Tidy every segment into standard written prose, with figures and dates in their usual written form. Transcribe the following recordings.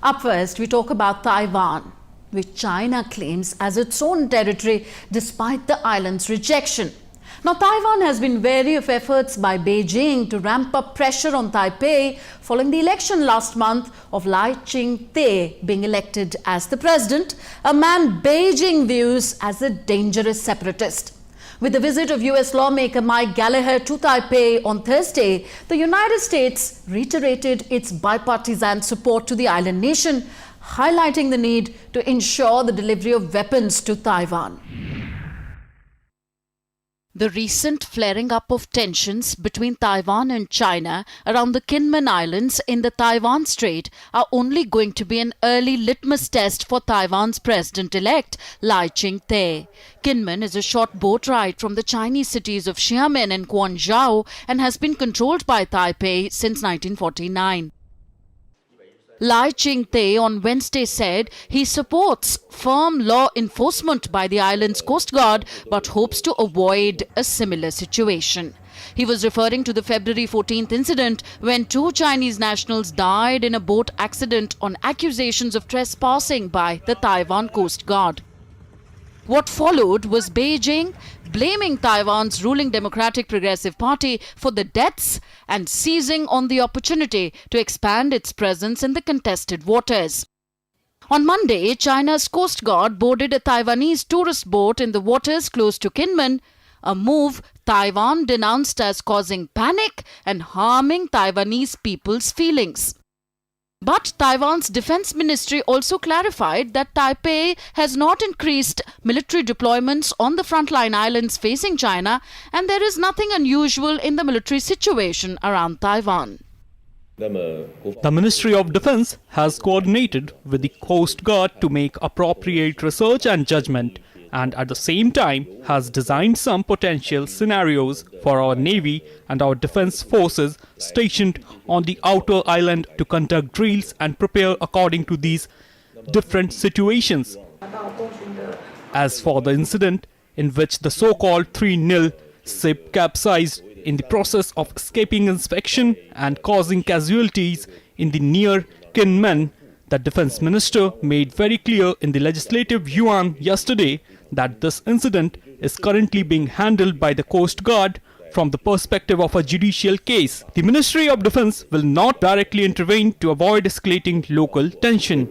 Up first, we talk about Taiwan, which China claims as its own territory despite the island's rejection. Now, Taiwan has been wary of efforts by Beijing to ramp up pressure on Taipei following the election last month of Lai Ching-te being elected as the president, a man Beijing views as a dangerous separatist. With the visit of US lawmaker Mike Gallagher to Taipei on Thursday, the United States reiterated its bipartisan support to the island nation, highlighting the need to ensure the delivery of weapons to Taiwan. The recent flaring up of tensions between Taiwan and China around the Kinmen Islands in the Taiwan Strait are only going to be an early litmus test for Taiwan's president-elect, Lai Ching-te. Kinmen is a short boat ride from the Chinese cities of Xiamen and Guangzhou and has been controlled by Taipei since 1949. Lai Ching-te on Wednesday said he supports firm law enforcement by the island's Coast Guard but hopes to avoid a similar situation. He was referring to the February 14th incident when 2 Chinese nationals died in a boat accident on accusations of trespassing by the Taiwan Coast Guard. What followed was Beijing blaming Taiwan's ruling Democratic Progressive Party for the deaths and seizing on the opportunity to expand its presence in the contested waters. On Monday, China's Coast Guard boarded a Taiwanese tourist boat in the waters close to Kinmen, a move Taiwan denounced as causing panic and harming Taiwanese people's feelings. But Taiwan's defense ministry also clarified that Taipei has not increased military deployments on the frontline islands facing China, and there is nothing unusual in the military situation around Taiwan. The Ministry of Defense has coordinated with the Coast Guard to make appropriate research and judgment, and at the same time has designed some potential scenarios for our Navy and our defense forces stationed on the outer island to conduct drills and prepare according to these different situations. As for the incident in which the so-called 3-nil ship capsized in the process of escaping inspection and causing casualties in the near Kinmen, the defense minister made very clear in the legislative yuan yesterday that this incident is currently being handled by the Coast Guard from the perspective of a judicial case. The Ministry of Defense will not directly intervene to avoid escalating local tension.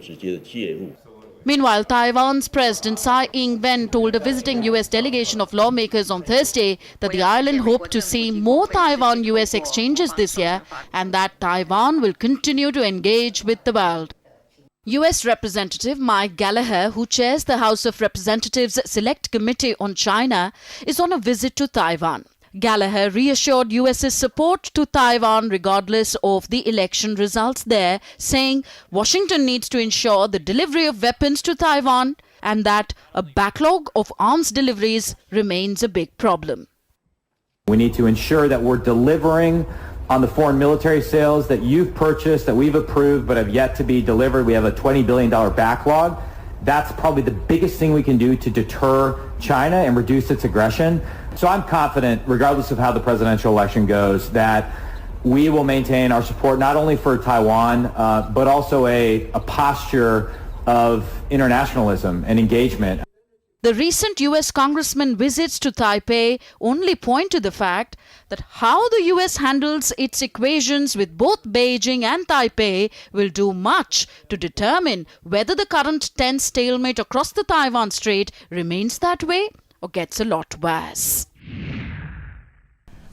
Meanwhile, Taiwan's President Tsai Ing-wen told a visiting US delegation of lawmakers on Thursday that the island hoped to see more Taiwan-US exchanges this year and that Taiwan will continue to engage with the world. US Representative Mike Gallagher, who chairs the House of Representatives Select Committee on China, is on a visit to Taiwan. Gallagher reassured US's support to Taiwan regardless of the election results there, saying Washington needs to ensure the delivery of weapons to Taiwan and that a backlog of arms deliveries remains a big problem. We need to ensure that we're delivering on the foreign military sales that you've purchased, that we've approved, but have yet to be delivered. We have a $20 billion backlog. That's probably the biggest thing we can do to deter China and reduce its aggression. So I'm confident, regardless of how the presidential election goes, that we will maintain our support not only for Taiwan, but also a posture of internationalism and engagement. The recent US congressman visits to Taipei only point to the fact that how the US handles its equations with both Beijing and Taipei will do much to determine whether the current tense stalemate across the Taiwan Strait remains that way or gets a lot worse.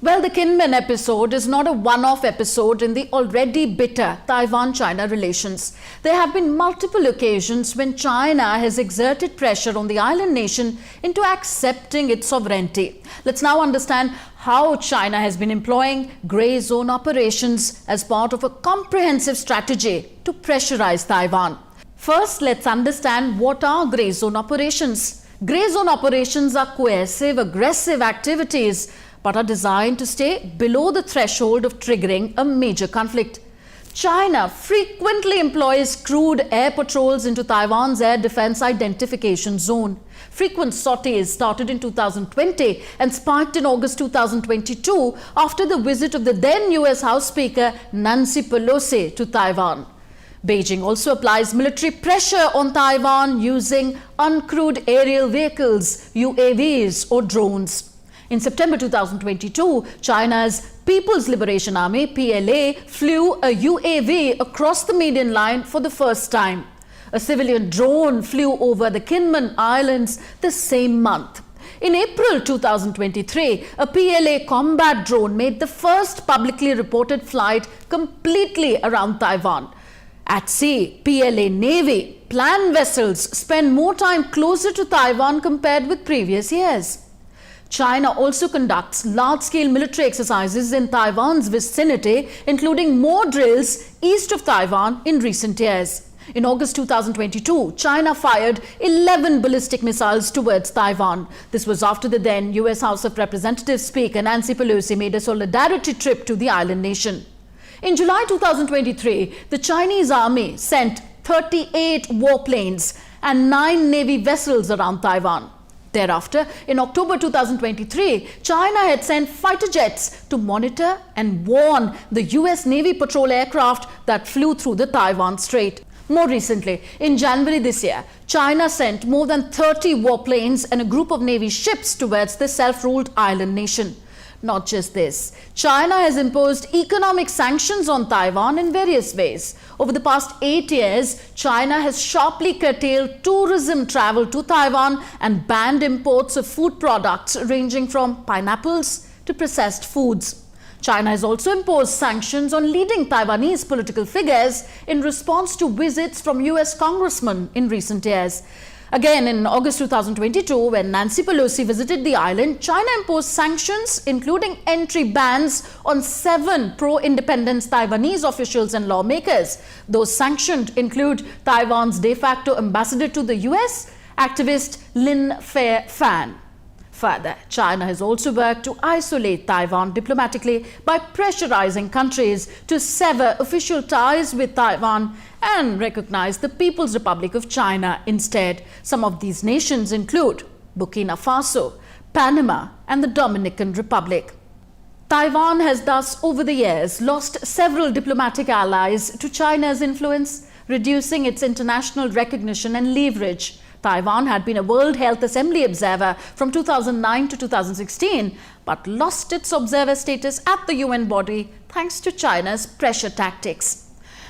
Well, the Kinmen episode is not a one-off episode in the already bitter Taiwan-China relations. There have been multiple occasions when China has exerted pressure on the island nation into accepting its sovereignty. Let's now understand how China has been employing grey zone operations as part of a comprehensive strategy to pressurize Taiwan. First, let's understand what are grey zone operations. Grey zone operations are coercive, aggressive activities but are designed to stay below the threshold of triggering a major conflict. China frequently employs crewed air patrols into Taiwan's air defense identification zone. Frequent sorties started in 2020 and spiked in August 2022 after the visit of the then US House Speaker Nancy Pelosi to Taiwan. Beijing also applies military pressure on Taiwan using uncrewed aerial vehicles, UAVs or drones. In September 2022, China's People's Liberation Army, PLA, flew a UAV across the median line for the first time. A civilian drone flew over the Kinmen Islands the same month. In April 2023, a PLA combat drone made the first publicly reported flight completely around Taiwan. At sea, PLA Navy planned vessels spend more time closer to Taiwan compared with previous years. China also conducts large-scale military exercises in Taiwan's vicinity, including more drills east of Taiwan in recent years. In August 2022, China fired 11 ballistic missiles towards Taiwan. This was after the then US House of Representatives Speaker Nancy Pelosi made a solidarity trip to the island nation. In July 2023, the Chinese army sent 38 warplanes and 9 Navy vessels around Taiwan. Thereafter, in October 2023, China had sent fighter jets to monitor and warn the US Navy patrol aircraft that flew through the Taiwan Strait. More recently, in January this year, China sent more than 30 warplanes and a group of Navy ships towards the self-ruled island nation. Not just this, China has imposed economic sanctions on Taiwan in various ways. Over the past 8 years, China has sharply curtailed tourism travel to Taiwan and banned imports of food products ranging from pineapples to processed foods. China has also imposed sanctions on leading Taiwanese political figures in response to visits from US congressmen in recent years. Again, in August 2022, when Nancy Pelosi visited the island, China imposed sanctions, including entry bans on 7 pro-independence Taiwanese officials and lawmakers. Those sanctioned include Taiwan's de facto ambassador to the US, activist Lin Fei-fan. Further, China has also worked to isolate Taiwan diplomatically by pressurizing countries to sever official ties with Taiwan and recognize the People's Republic of China instead. Some of these nations include Burkina Faso, Panama, and the Dominican Republic. Taiwan has thus, over the years, lost several diplomatic allies to China's influence, reducing its international recognition and leverage. Taiwan had been a World Health Assembly observer from 2009 to 2016, but lost its observer status at the UN body thanks to China's pressure tactics.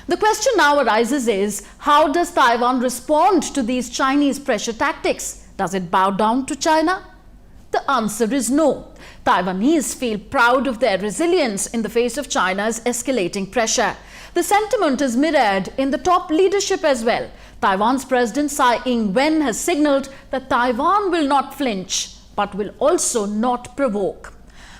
The question now arises is, how does Taiwan respond to these Chinese pressure tactics? Does it bow down to China? The answer is no. Taiwanese feel proud of their resilience in the face of China's escalating pressure. The sentiment is mirrored in the top leadership as well. Taiwan's President Tsai Ing-wen has signaled that Taiwan will not flinch, but will also not provoke.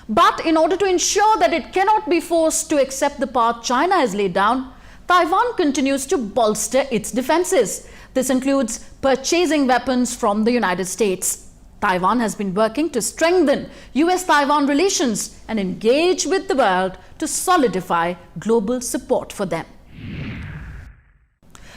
But in order to ensure that it cannot be forced to accept the path China has laid down, Taiwan continues to bolster its defenses. This includes purchasing weapons from the United States. Taiwan has been working to strengthen US-Taiwan relations and engage with the world to solidify global support for them.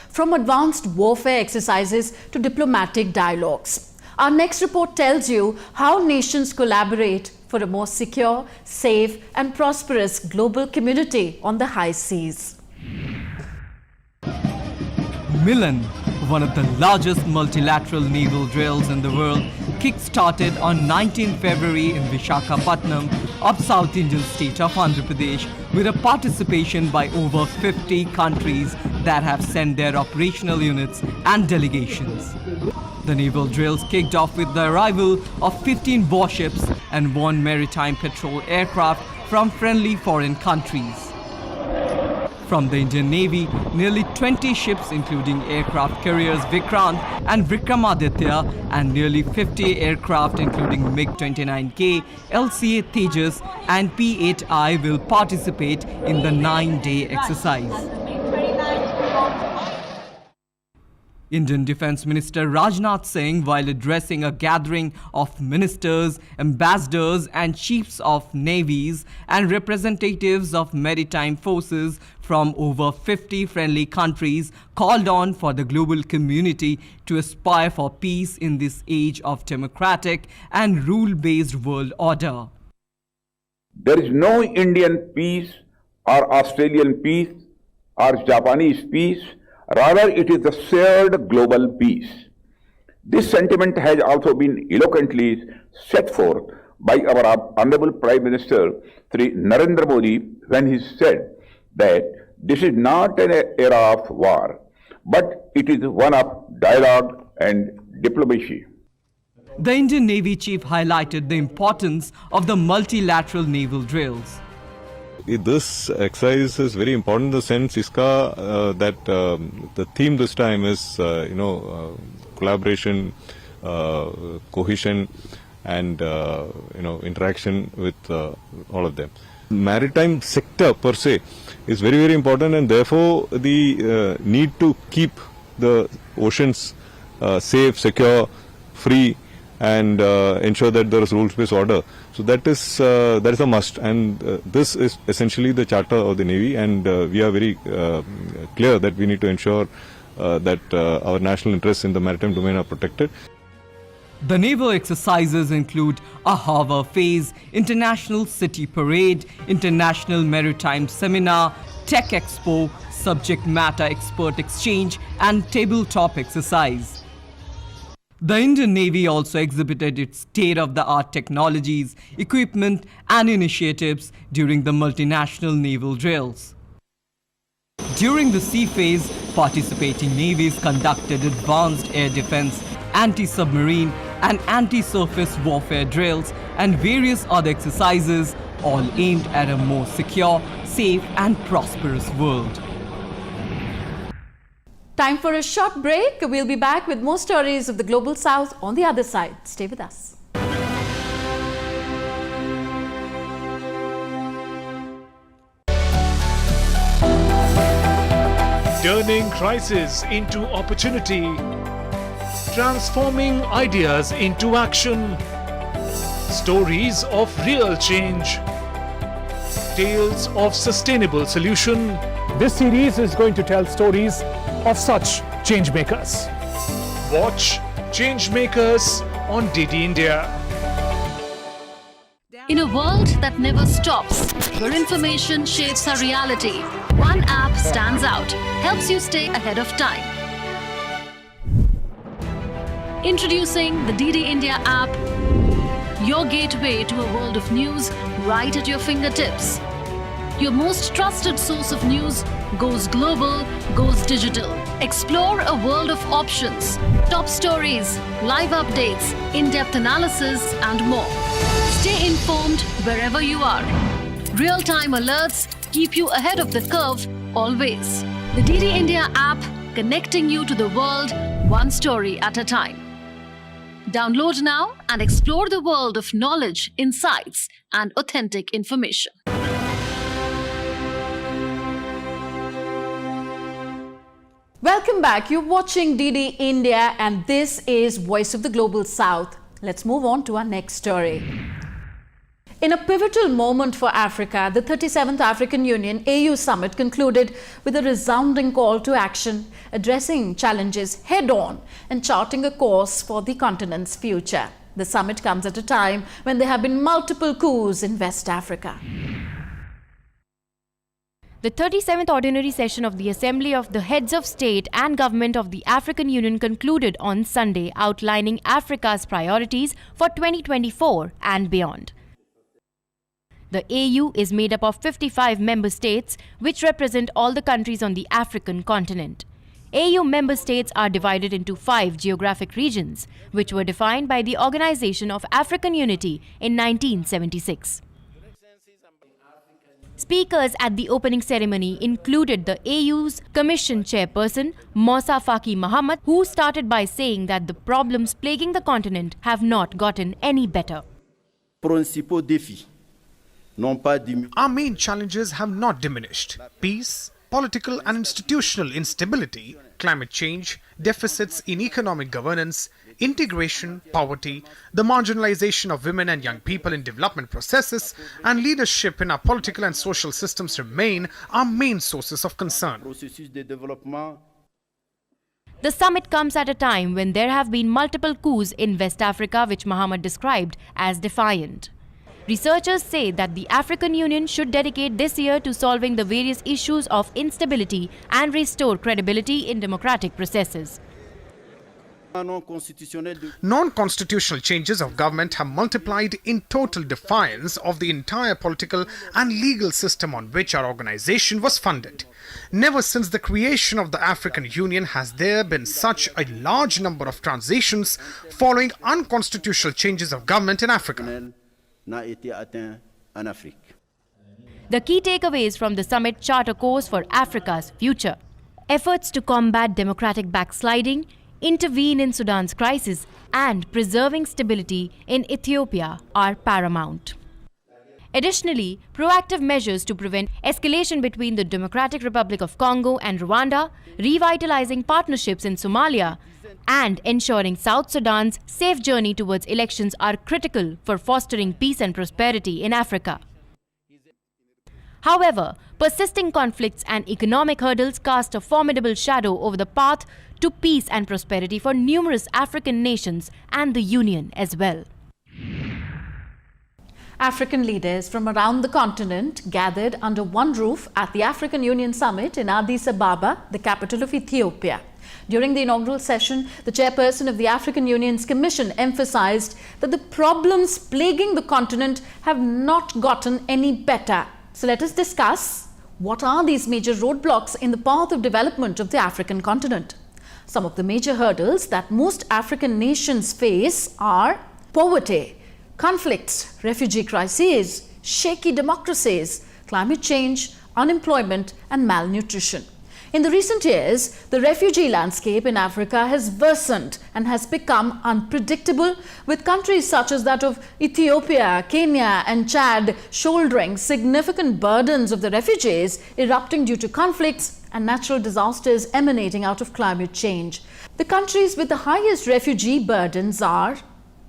From advanced warfare exercises to diplomatic dialogues, our next report tells you how nations collaborate for a more secure, safe, and prosperous global community on the high seas. Milan, one of the largest multilateral naval drills in the world, kick-started on 19 February in Visakhapatnam of South Indian state of Andhra Pradesh, with a participation by over 50 countries that have sent their operational units and delegations. The naval drills kicked off with the arrival of 15 warships and 1 maritime patrol aircraft from friendly foreign countries. From the Indian Navy, nearly 20 ships including aircraft carriers Vikrant and Vikramaditya and nearly 50 aircraft including MiG-29K, LCA Tejas and P-8I will participate in the 9-day exercise. Indian Defence Minister Rajnath Singh, while addressing a gathering of ministers, ambassadors and chiefs of navies and representatives of maritime forces from over 50 friendly countries, called on for the global community to aspire for peace in this age of democratic and rule-based world order. There is no Indian peace or Australian peace or Japanese peace Rather, it is the shared global peace. This sentiment has also been eloquently set forth by our Honorable Prime Minister Sri Narendra Modi when he said that this is not an era of war, but it is one of dialogue and diplomacy. The Indian Navy chief highlighted the importance of the multilateral naval drills. This exercise is very important in the sense that the theme this time is collaboration, cohesion, and interaction with all of them. Maritime sector per se is very, very important, and therefore the need to keep the oceans safe, secure, free, and ensure that there is rules-based order. So that is a must, and this is essentially the charter of the Navy, and we are very clear that we need to ensure that our national interests in the maritime domain are protected. The naval exercises include a Harbour Phase, International City Parade, International Maritime Seminar, Tech Expo, Subject Matter Expert Exchange, and Tabletop Exercise. The Indian Navy also exhibited its state-of-the-art technologies, equipment, and initiatives during the multinational naval drills. During the sea phase, participating navies conducted advanced air defense, anti-submarine and anti-surface warfare drills and various other exercises, all aimed at a more secure, safe and prosperous world. Time for a short break. We'll be back with more stories of the Global South on the other side. Stay with us. Turning crisis into opportunity, transforming ideas into action, stories of real change, tales of sustainable solution. This series is going to tell stories of such change makers. Watch Change Makers on DD India. In a world that never stops, where information shapes our reality, one app stands out, helps you stay ahead of time. Introducing the DD India app, your gateway to a world of news right at your fingertips. Your most trusted source of news goes global, goes digital. Explore a world of options, top stories, live updates, in-depth analysis, and more. Stay informed wherever you are. Real-time alerts keep you ahead of the curve always. The DD India app, connecting you to the world one story at a time. Download now and explore the world of knowledge, insights, and authentic information. Welcome back. You're watching DD India and this is Voice of the Global South. Let's move on to our next story. In a pivotal moment for Africa, the 37th African Union AU Summit concluded with a resounding call to action, addressing challenges head-on and charting a course for the continent's future. The summit comes at a time when there have been multiple coups in West Africa. The 37th Ordinary Session of the Assembly of the Heads of State and Government of the African Union concluded on Sunday, outlining Africa's priorities for 2024 and beyond. The AU is made up of 55 member states, which represent all the countries on the African continent. AU member states are divided into 5 geographic regions, which were defined by the Organization of African Unity in 1976. Speakers at the opening ceremony included the AU's Commission Chairperson, Moussa Faki Mohammed, who started by saying that the problems plaguing the continent have not gotten any better. Our main challenges have not diminished. Peace, political and institutional instability, climate change, deficits in economic governance, integration, poverty, the marginalization of women and young people in development processes, and leadership in our political and social systems remain our main sources of concern. The summit comes at a time when there have been multiple coups in West Africa, which Mohammed described as defiant. Researchers say that the African Union should dedicate this year to solving the various issues of instability and restore credibility in democratic processes. Non-constitutional changes of government have multiplied in total defiance of the entire political and legal system on which our organization was funded. Never since the creation of the African Union has there been such a large number of transitions following unconstitutional changes of government in Africa. The key takeaways from the summit chart a course for Africa's future. Efforts to combat democratic backsliding, intervene in Sudan's crisis, and preserving stability in Ethiopia are paramount. Additionally, proactive measures to prevent escalation between the Democratic Republic of Congo and Rwanda, revitalizing partnerships in Somalia, and ensuring South Sudan's safe journey towards elections are critical for fostering peace and prosperity in Africa. However, persisting conflicts and economic hurdles cast a formidable shadow over the path to peace and prosperity for numerous African nations and the Union as well. African leaders from around the continent gathered under one roof at the African Union Summit in Addis Ababa, the capital of Ethiopia. During the inaugural session, the chairperson of the African Union's Commission emphasized that the problems plaguing the continent have not gotten any better. So let us discuss what are these major roadblocks in the path of development of the African continent. Some of the major hurdles that most African nations face are poverty, conflicts, refugee crises, shaky democracies, climate change, unemployment, and malnutrition. In the recent years, the refugee landscape in Africa has worsened and has become unpredictable, with countries such as that of Ethiopia, Kenya, and Chad shouldering significant burdens of the refugees erupting due to conflicts and natural disasters emanating out of climate change. The countries with the highest refugee burdens are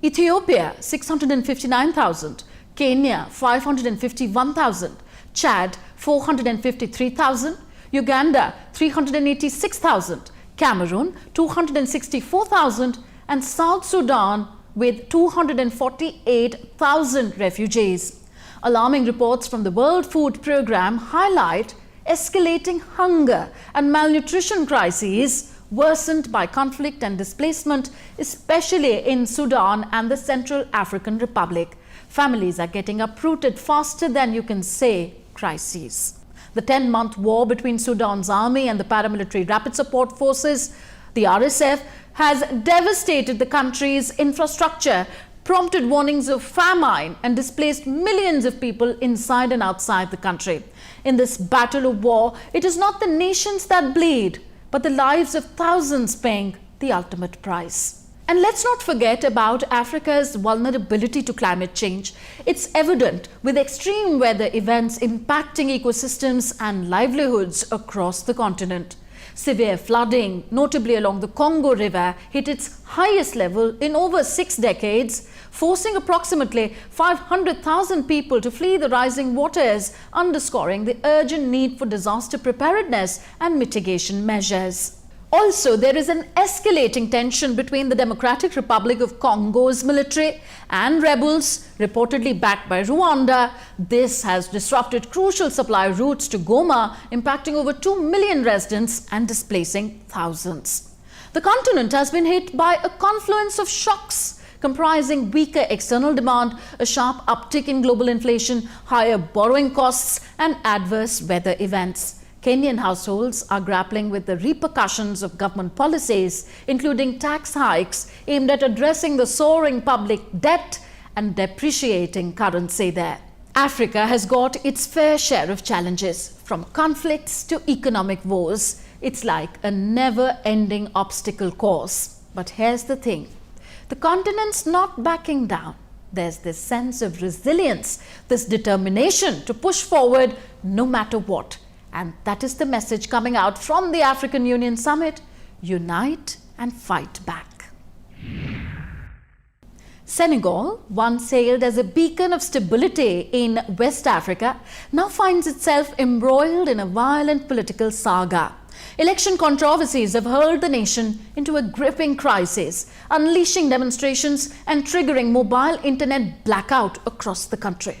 Ethiopia, 659,000, Kenya, 551,000, Chad, 453,000, Uganda, 386,000, Cameroon, 264,000, and South Sudan with 248,000 refugees. Alarming reports from the World Food Programme highlight escalating hunger and malnutrition crises worsened by conflict and displacement, especially in Sudan and the Central African Republic. Families are getting uprooted faster than you can say crises. The 10-month war between Sudan's army and the paramilitary Rapid Support Forces, the RSF, has devastated the country's infrastructure, prompted warnings of famine, and displaced millions of people inside and outside the country. In this battle of war, it is not the nations that bleed, but the lives of thousands paying the ultimate price. And let's not forget about Africa's vulnerability to climate change. It's evident with extreme weather events impacting ecosystems and livelihoods across the continent. Severe flooding, notably along the Congo River, hit its highest level in over 6 decades, forcing approximately 500,000 people to flee the rising waters, underscoring the urgent need for disaster preparedness and mitigation measures. Also, there is an escalating tension between the Democratic Republic of Congo's military and rebels, reportedly backed by Rwanda. This has disrupted crucial supply routes to Goma, impacting over 2 million residents and displacing thousands. The continent has been hit by a confluence of shocks, comprising weaker external demand, a sharp uptick in global inflation, higher borrowing costs, and adverse weather events. Kenyan households are grappling with the repercussions of government policies, including tax hikes aimed at addressing the soaring public debt and depreciating currency there. Africa has got its fair share of challenges, from conflicts to economic wars. It's like a never-ending obstacle course. But here's the thing. The continent's not backing down. There's this sense of resilience, this determination to push forward no matter what. And that is the message coming out from the African Union Summit: unite and fight back. Senegal, once hailed as a beacon of stability in West Africa, now finds itself embroiled in a violent political saga. Election controversies have hurled the nation into a gripping crisis, unleashing demonstrations and triggering mobile internet blackout across the country.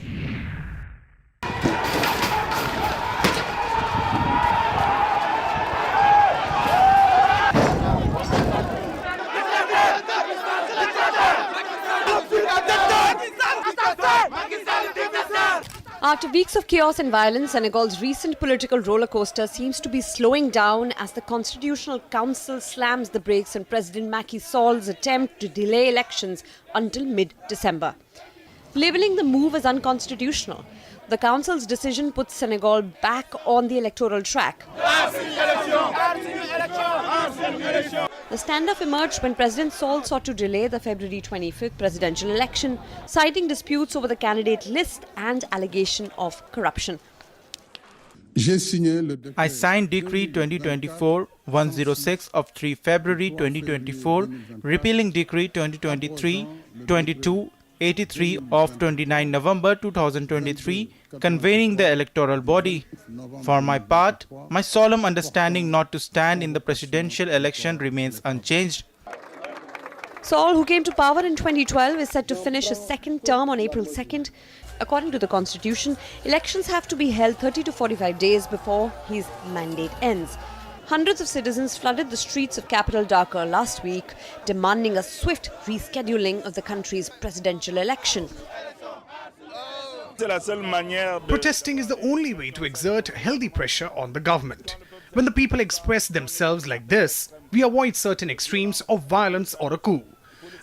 After weeks of chaos and violence, Senegal's recent political roller coaster seems to be slowing down as the Constitutional Council slams the brakes on President Macky Sall's attempt to delay elections until mid-December. Labelling the move as unconstitutional, the Council's decision puts Senegal back on the electoral track. The standoff emerged when President Sall sought to delay the February 25th presidential election, citing disputes over the candidate list and allegation of corruption. I signed Decree 2024-106 of 3 February 2024, repealing Decree 2023-22 83 of 29 November 2023, convening the electoral body. For my part, my solemn understanding not to stand in the presidential election remains unchanged. Sall, who came to power in 2012, is set to finish his second term on April 2nd. According to the Constitution, elections have to be held 30 to 45 days before his mandate ends. Hundreds of citizens flooded the streets of capital Dhaka last week, demanding a swift rescheduling of the country's presidential election. Protesting is the only way to exert healthy pressure on the government. When the people express themselves like this, we avoid certain extremes of violence or a coup.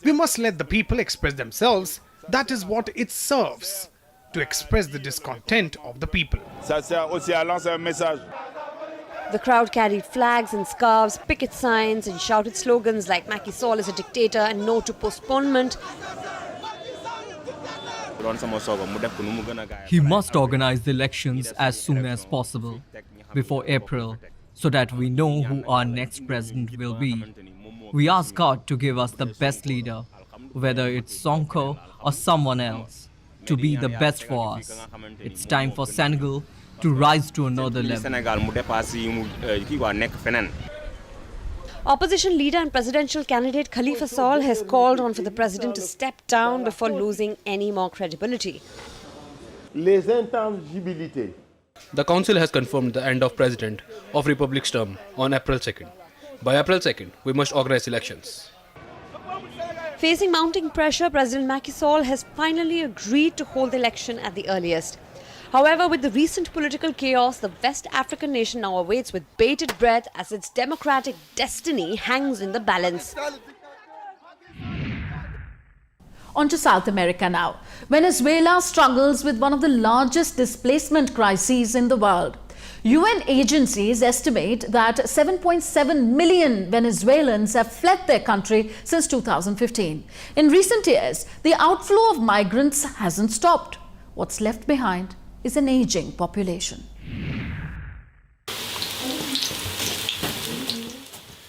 We must let the people express themselves. That is what it serves, to express the discontent of the people. The crowd carried flags and scarves, picket signs and shouted slogans like Macky Sall is a dictator and no to postponement. He must organize the elections as soon as possible, before April, so that we know who our next president will be. We ask God to give us the best leader, whether it's Sonko or someone else, to be the best for us. It's time for Senegal to rise to another level. Opposition leader and presidential candidate Khalifa Sall has called on for the president to step down before losing any more credibility. The council has confirmed the end of President of Republic's term on April 2nd. By April 2nd, we must organize elections. Facing mounting pressure, President Macky Sall has finally agreed to hold the election at the earliest. However, with the recent political chaos, the West African nation now awaits with bated breath as its democratic destiny hangs in the balance. On to South America now. Venezuela struggles with one of the largest displacement crises in the world. UN agencies estimate that 7.7 million Venezuelans have fled their country since 2015. In recent years, the outflow of migrants hasn't stopped. What's left behind is an aging population.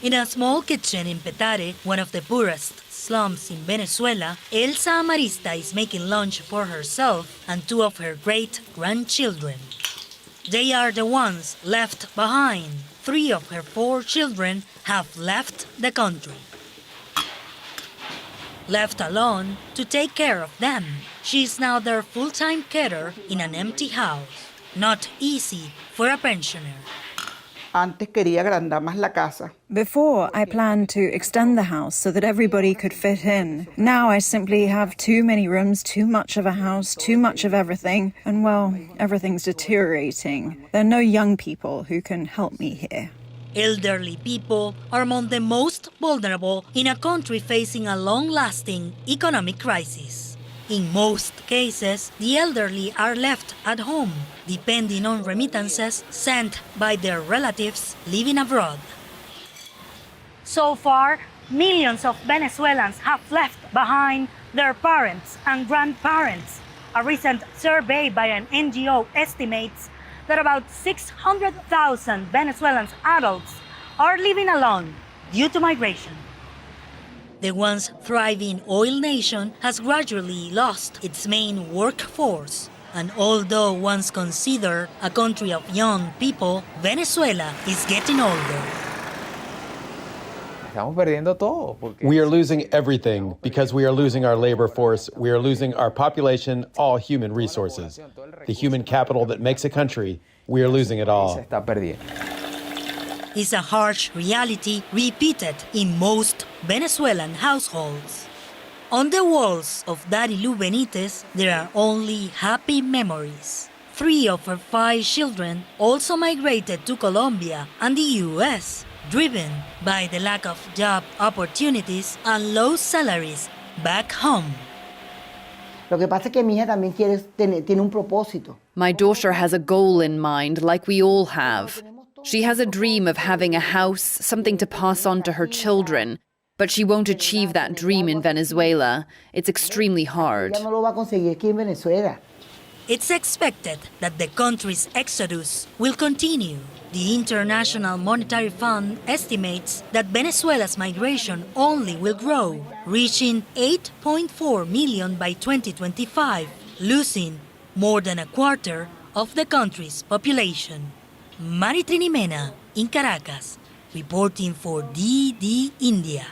In a small kitchen in Petare, one of the poorest slums in Venezuela, Elsa Amarista is making lunch for herself and two of her great-grandchildren. They are the ones left behind. 3 of her 4 children have left the country. Left alone to take care of them, she is now their full-time carer in an empty house. Not easy for a pensioner. Before, I planned to extend the house so that everybody could fit in. Now I simply have too many rooms, too much of a house, too much of everything, and well, everything's deteriorating. There are no young people who can help me here. Elderly people are among the most vulnerable in a country facing a long-lasting economic crisis. In most cases, the elderly are left at home, depending on remittances sent by their relatives living abroad. So far, millions of Venezuelans have left behind their parents and grandparents. A recent survey by an NGO estimates that about 600,000 Venezuelan adults are living alone due to migration. The once thriving oil nation has gradually lost its main workforce, And although once considered a country of young people, Venezuela is getting older. We are losing everything because we are losing our labor force, we are losing our population, all human resources. The human capital that makes a country, we are losing it all. It's a harsh reality repeated in most Venezuelan households. On the walls of Daddy Lu Benitez, there are only happy memories. 3 of her 5 children also migrated to Colombia and the US, driven by the lack of job opportunities and low salaries back home. My daughter has a goal in mind, like we all have. She has a dream of having a house, something to pass on to her children, but she won't achieve that dream in Venezuela. It's extremely hard. It's expected that the country's exodus will continue. The International Monetary Fund estimates that Venezuela's migration only will grow, reaching 8.4 million by 2025, losing more than a quarter of the country's population. Mari Trinimena in Caracas, reporting for DD India.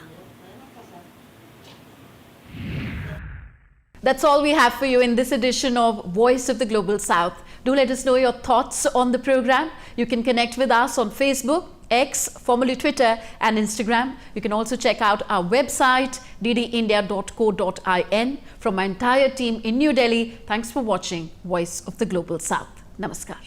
That's all we have for you in this edition of Voice of the Global South. Do let us know your thoughts on the program. You can connect with us on Facebook, X, formerly Twitter, and Instagram. You can also check out our website, ddindia.co.in. From my entire team in New Delhi, thanks for watching Voice of the Global South. Namaskar.